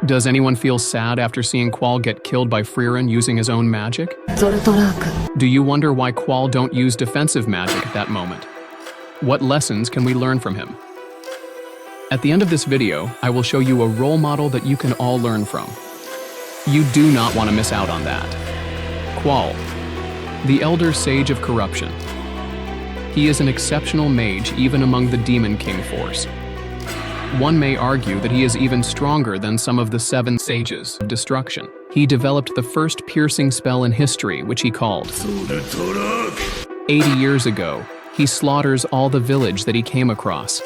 Does anyone feel sad after seeing Qual get killed by Frieren using his own magic? Do you wonder why Qual don't use defensive magic at that moment? What lessons can we learn from him? At the end of this video, I will show you a role model that you can all learn from. You do not want to miss out on that. Qual, the Elder Sage of Corruption. He is an exceptional mage even among the Demon King force. One may argue that he is even stronger than some of the 7 Sages of Destruction. He developed the first piercing spell in history, which he called 80 years ago, he slaughters all the village that he came across.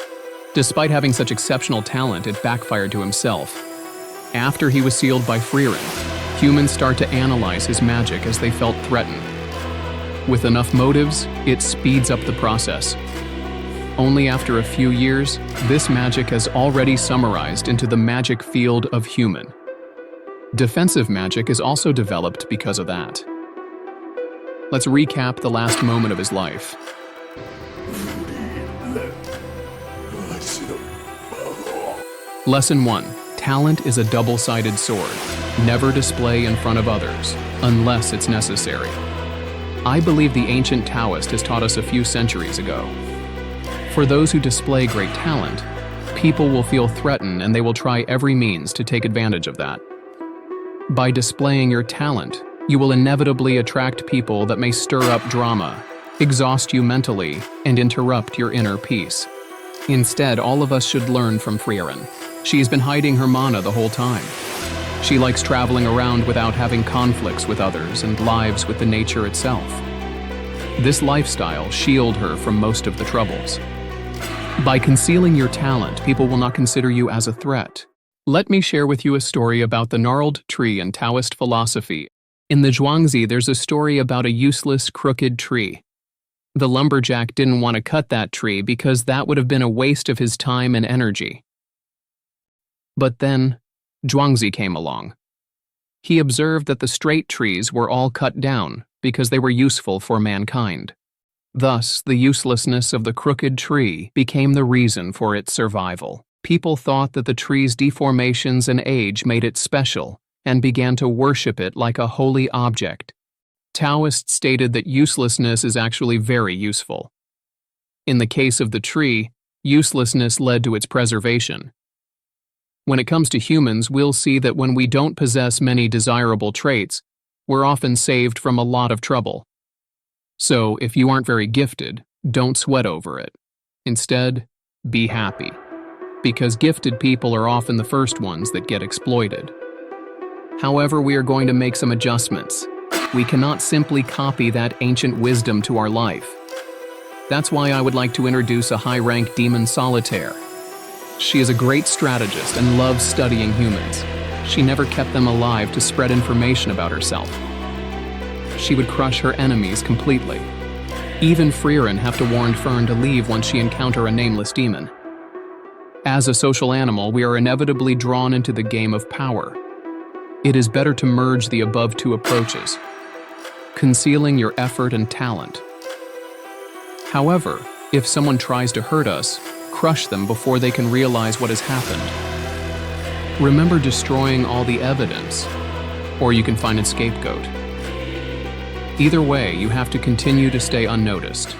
Despite having such exceptional talent, it backfired to himself. After he was sealed by Frieren, humans start to analyze his magic as they felt threatened. With enough motives, it speeds up the process. Only after a few years, this magic has already summarized into the magic field of human. Defensive magic is also developed because of that. Let's recap the last moment of his life. Lesson 1. Talent is a double-sided sword. Never display in front of others, unless it's necessary. I believe the ancient Taoist has taught us a few centuries ago. For those who display great talent, people will feel threatened and they will try every means to take advantage of that. By displaying your talent, you will inevitably attract people that may stir up drama, exhaust you mentally, and interrupt your inner peace. Instead, all of us should learn from Frieren. She has been hiding her mana the whole time. She likes traveling around without having conflicts with others and lives with the nature itself. This lifestyle shielded her from most of the troubles. By concealing your talent, people will not consider you as a threat. Let me share with you a story about the gnarled tree in Taoist philosophy. In the Zhuangzi, there's a story about a useless, crooked tree. The lumberjack didn't want to cut that tree because that would have been a waste of his time and energy. But then, Zhuangzi came along. He observed that the straight trees were all cut down because they were useful for mankind. Thus, the uselessness of the crooked tree became the reason for its survival. People thought that the tree's deformations and age made it special and began to worship it like a holy object. Taoists stated that uselessness is actually very useful. In the case of the tree, uselessness led to its preservation. When it comes to humans, we'll see that when we don't possess many desirable traits, we're often saved from a lot of trouble. So, if you aren't very gifted, don't sweat over it. Instead, be happy. Because gifted people are often the first ones that get exploited. However, we are going to make some adjustments. We cannot simply copy that ancient wisdom to our life. That's why I would like to introduce a high-rank demon solitaire. She is a great strategist and loves studying humans. She never kept them alive to spread information about herself. She would crush her enemies completely. Even Frieren have to warn Fern to leave once she encounter a nameless demon. As a social animal, we are inevitably drawn into the game of power. It is better to merge the above 2 approaches, concealing your effort and talent. However, if someone tries to hurt us, crush them before they can realize what has happened. Remember destroying all the evidence, or you can find a scapegoat. Either way, you have to continue to stay unnoticed.